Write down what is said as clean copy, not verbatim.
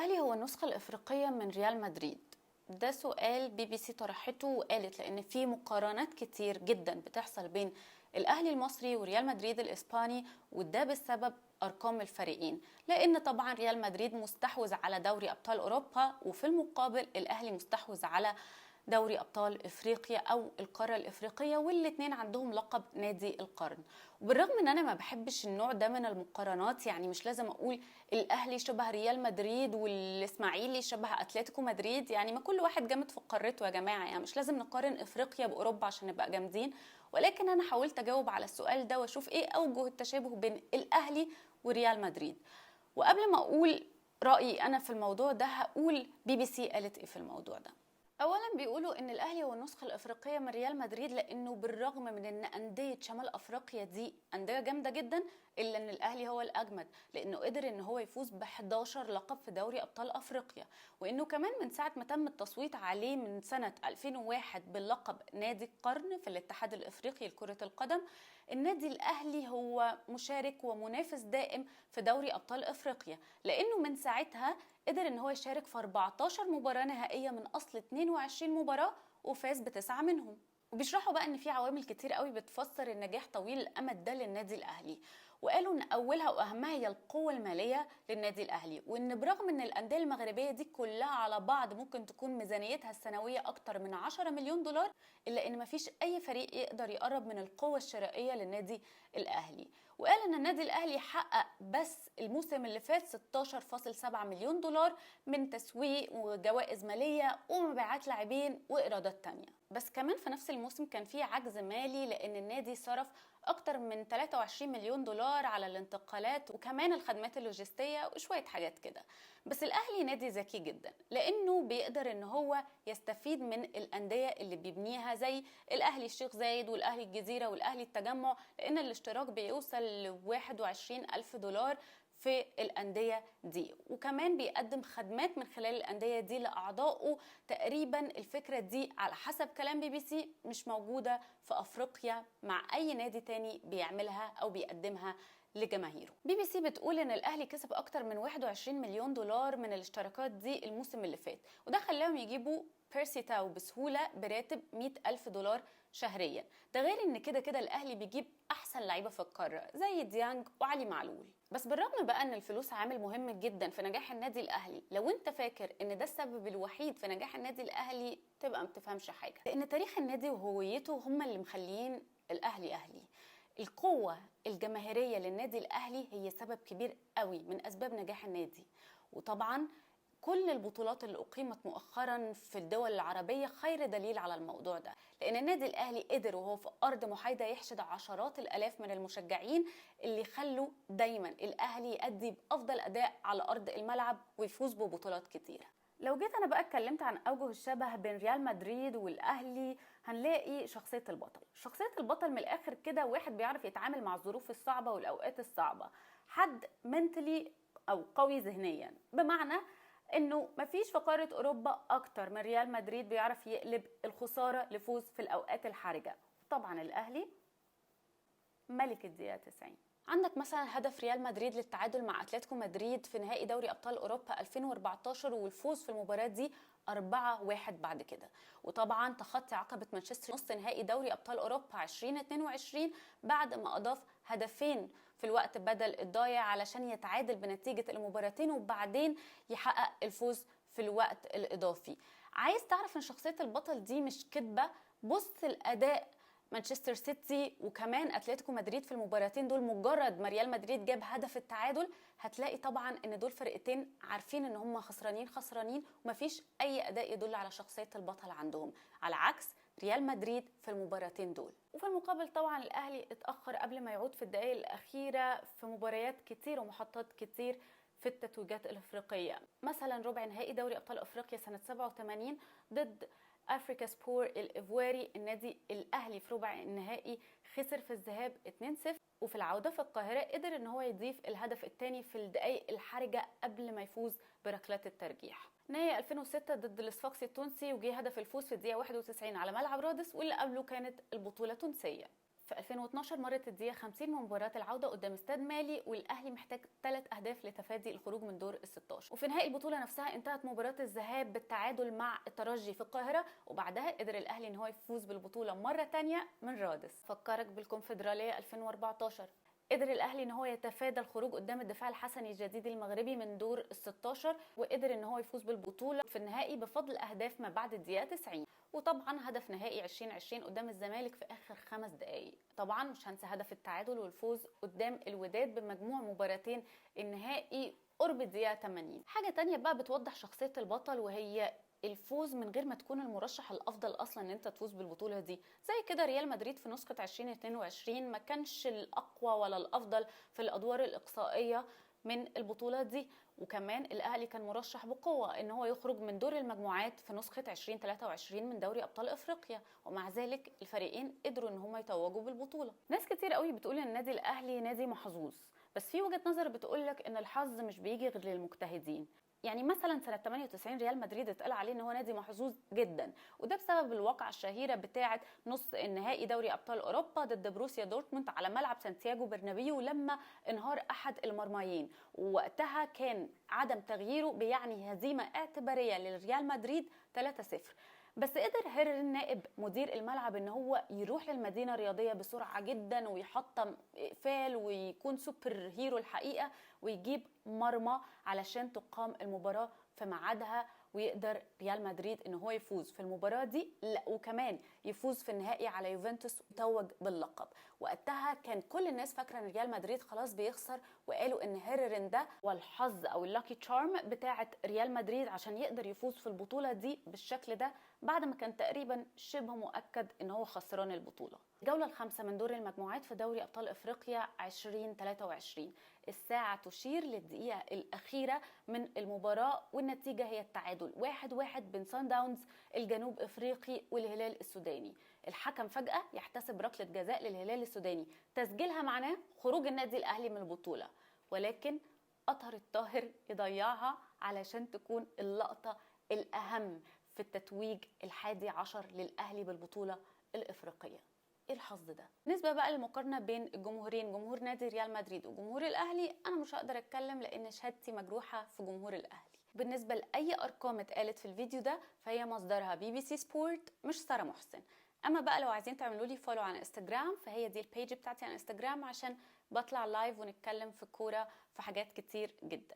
الأهلي هو النسخة الإفريقية من ريال مدريد. ده سؤال بي بي سي طرحته وقالت لأن في مقارنات كتير جدا بتحصل بين الأهلي المصري وريال مدريد الإسباني، وده بسبب أرقام الفريقين، لأن طبعا ريال مدريد مستحوذ على دوري أبطال أوروبا، وفي المقابل الأهلي مستحوذ على دوري أبطال إفريقيا أو القارة الإفريقية، والاتنين عندهم لقب نادي القرن. وبالرغم ان انا ما بحبش النوع ده من المقارنات، يعني مش لازم اقول الاهلي شبه ريال مدريد والاسماعيلي شبه اتلتيكو مدريد، يعني ما كل واحد جامد في قارته يا جماعه، يعني مش لازم نقارن افريقيا باوروبا عشان نبقى جامدين. ولكن انا حاولت اجاوب على السؤال ده واشوف ايه اوجه التشابه بين الاهلي وريال مدريد. وقبل ما اقول رايي انا في الموضوع ده، هقول بي بي سي قالت ايه في الموضوع ده. اولا بيقولوا ان الاهلي هو النسخه الافريقيه من ريال مدريد، لانه بالرغم من ان انديه شمال افريقيا دي انديه جامده جدا، الا ان الاهلي هو الاجمد، لانه قدر ان هو يفوز ب 11 لقب في دوري ابطال افريقيا، وانه كمان من ساعه ما تم التصويت عليه من سنه 2001 باللقب نادي القرن في الاتحاد الافريقي لكره القدم، النادي الاهلي هو مشارك ومنافس دائم في دوري ابطال افريقيا، لانه من ساعتها قدر ان هو يشارك في 14 مباراة نهائية من اصل 22 مباراة، وفاز ب9 منهم. وبيشرحوا بقى ان في عوامل كتير قوي بتفسر النجاح طويل الامد ده للنادي الاهلي، وقالوا ان اولها واهمها هي القوة المالية للنادي الاهلي، وان برغم ان الاندية المغربية دي كلها على بعض ممكن تكون ميزانيتها السنوية اكتر من 10 مليون دولار، الا ان مفيش اي فريق يقدر يقرب من القوة الشرائية للنادي الاهلي. وقال ان النادي الاهلي حقق بس الموسم اللي فات 16.7 مليون دولار من تسويق وجوائز مالية ومبيعات لاعبين وايرادات تانية. بس كمان في نفس الموسم كان فيه عجز مالي، لان النادي صرف اكتر من 23 مليون دولار على الانتقالات وكمان الخدمات اللوجستية وشوية حاجات كده. بس الاهلي نادي ذكي جدا، لانه بيقدر ان هو يستفيد من الاندية اللي بيبنيها زي الاهلي الشيخ زايد والاهلي الجزيرة والاهلي التجمع، لان الاشتراك بيوصل ل 21 ألف دولار في الأندية دي، وكمان بيقدم خدمات من خلال الأندية دي لأعضائه. تقريبا الفكرة دي على حسب كلام بي بي سي مش موجودة في أفريقيا مع أي نادي تاني بيعملها أو بيقدمها لجماهيره. بي بي سي بتقول ان الاهلي كسب اكتر من 21 مليون دولار من الاشتراكات دي الموسم اللي فات، وده خلاهم يجيبوا بيرسي تاو بسهولة براتب 100 ألف دولار شهريا. ده غير ان كده كده الاهلي بيجيب احسن لعيبة في القارة زي ديانج وعلي معلول. بس بالرغم بقى ان الفلوس عامل مهم جدا في نجاح النادي الاهلي، لو انت فاكر ان ده السبب الوحيد في نجاح النادي الاهلي تبقى متفهمش حاجة، لان تاريخ النادي وهويته هم اللي مخليين الاهلي اهلي. القوة الجماهيرية للنادي الأهلي هي سبب كبير قوي من أسباب نجاح النادي. وطبعا كل البطولات اللي أقيمت مؤخرا في الدول العربية خير دليل على الموضوع ده، لأن النادي الأهلي قدر وهو في أرض محايدة يحشد عشرات الآلاف من المشجعين اللي خلوا دايما الأهلي يؤدي بأفضل أداء على أرض الملعب ويفوز ببطولات كتيرة. لو جيت انا بقى اتكلمت عن اوجه الشبه بين ريال مدريد والاهلي، هنلاقي شخصيه البطل. شخصيه البطل من الاخر كده واحد بيعرف يتعامل مع الظروف الصعبه والاوقات الصعبه، حد منتلي او قوي ذهنيا، بمعنى انه مفيش في قاره اوروبا اكتر من ريال مدريد بيعرف يقلب الخساره لفوز في الاوقات الحرجه. طبعا الاهلي ملك الدقيقه 90. عندك مثلا هدف ريال مدريد للتعادل مع اتلتيكو مدريد في نهائي دوري ابطال اوروبا 2014 والفوز في المباراه دي 4-1 بعد كده. وطبعا تخطي عقبه مانشستر نص نهائي دوري ابطال اوروبا 2022 بعد ما اضاف هدفين في الوقت بدل الضايع علشان يتعادل بنتيجه المباراتين وبعدين يحقق الفوز في الوقت الاضافي. عايز تعرف ان شخصيه البطل دي مش كدبه؟ بص الاداء مانشستر سيتي وكمان اتلتيكو مدريد في المباراتين دول، مجرد ما ريال مدريد جاب هدف التعادل هتلاقي طبعا ان دول فرقتين عارفين ان هم خسرانين ومفيش اي اداء يدل على شخصية البطل عندهم، على عكس ريال مدريد في المباراتين دول. وفي المقابل طبعا الاهلي اتأخر قبل ما يعود في الدقائق الاخيرة في مباريات كتير ومحطات كتير في التتويجات الافريقيه، مثلا ربع نهائي دوري ابطال افريقيا سنه 87 ضد افريكا سبور الايفواري. النادي الاهلي في ربع النهائي خسر في الذهاب 2-0، وفي العوده في القاهره قدر ان هو يضيف الهدف الثاني في الدقائق الحرجه قبل ما يفوز بركلات الترجيح. نهائي 2006 ضد الصفاقسي التونسي وجه هدف الفوز في الدقيقه 91 على ملعب رادس، واللي قبله كانت البطوله تونسيه. في 2012 مرت الدقيقة 50 من مباراة العودة قدام استاد مالي، والأهلي محتاج 3 أهداف لتفادي الخروج من دور ال 16. وفي نهائي البطولة نفسها انتهت مباراة الذهاب بالتعادل مع الترجي في القاهرة، وبعدها قدر الأهلي ان هو يفوز بالبطولة مرة تانية من رادس. فكرك بالكونفدرالية 2014، قدر الاهلي ان هو يتفادى الخروج قدام الدفاع الحسني الجديد المغربي من دور ال 16، وقدر ان هو يفوز بالبطوله في النهائي بفضل اهداف ما بعد الدقيقه 90. وطبعا هدف نهائي 2020 قدام الزمالك في اخر 5 دقائق. طبعا مش هنسى هدف التعادل والفوز قدام الوداد بمجموع مباراتين النهائي قرب الدقيقه 80. حاجه تانية بقى بتوضح شخصيه البطل، وهي الفوز من غير ما تكون المرشح الافضل اصلا ان انت تفوز بالبطوله دي. زي كده ريال مدريد في نسخه 2022 ما كانش الاقوى ولا الافضل في الادوار الاقصائيه من البطوله دي، وكمان الاهلي كان مرشح بقوه ان هو يخرج من دور المجموعات في نسخه 2023 من دوري ابطال افريقيا، ومع ذلك الفريقين قدروا ان هم يتوجوا بالبطوله. ناس كتير قوي بتقول ان النادي الاهلي نادي محظوظ، بس في وجهه نظر بتقولك ان الحظ مش بيجي غير للمجتهدين. يعني مثلا سنه 98 ريال مدريد اتقال عليه ان هو نادي محظوظ جدا، وده بسبب الواقعه الشهيره بتاعه نص النهائي دوري ابطال اوروبا ضد بروسيا دورتموند على ملعب سانتياغو برنابيو لما انهار احد المرميين، ووقتها كان عدم تغييره بيعني هزيمه اعتباريه لريال مدريد 3-0. بس قدر هيررين نائب مدير الملعب ان هو يروح للمدينه الرياضيه بسرعه جدا ويحطم اقفال ويكون سوبر هيرو الحقيقه، ويجيب مرمى علشان تقام المباراه في ميعادها، ويقدر ريال مدريد ان هو يفوز في المباراه دي، لا وكمان يفوز في النهائي على يوفنتوس ويتوج باللقب. وقتها كان كل الناس فاكره ان ريال مدريد خلاص بيخسر، وقالوا ان هيررين ده والحظ او اللاكي تشارم بتاعه ريال مدريد عشان يقدر يفوز في البطوله دي بالشكل ده، بعد ما كان تقريبا شبه مؤكد ان هو خسران البطوله. الجوله الخامسه من دور المجموعات في دوري ابطال افريقيا 2023، الساعه تشير للدقيقه الاخيره من المباراه، والنتيجه هي التعادل 1-1 بين سان داونز الجنوب افريقي والهلال السوداني. الحكم فجاه يحتسب ركله جزاء للهلال السوداني تسجيلها معناه خروج النادي الاهلي من البطوله، ولكن أطهر الطاهر يضيعها علشان تكون اللقطه الاهم في التتويج ال11 للاهلي بالبطوله الافريقيه. ايه الحظ ده؟ بالنسبه بقى للمقارنه بين الجمهورين، جمهور نادي ريال مدريد وجمهور الاهلي، انا مش هقدر اتكلم لان شهادتي مجروحه في جمهور الاهلي. بالنسبه لاي ارقام اتقالت في الفيديو ده فهي مصدرها BBC سبورت مش ساره محسن. اما بقى لو عايزين تعملوا لي فولو على انستجرام فهي دي البيج بتاعتي على انستجرام، عشان بطلع لايف ونتكلم في كوره في حاجات كتير جدا.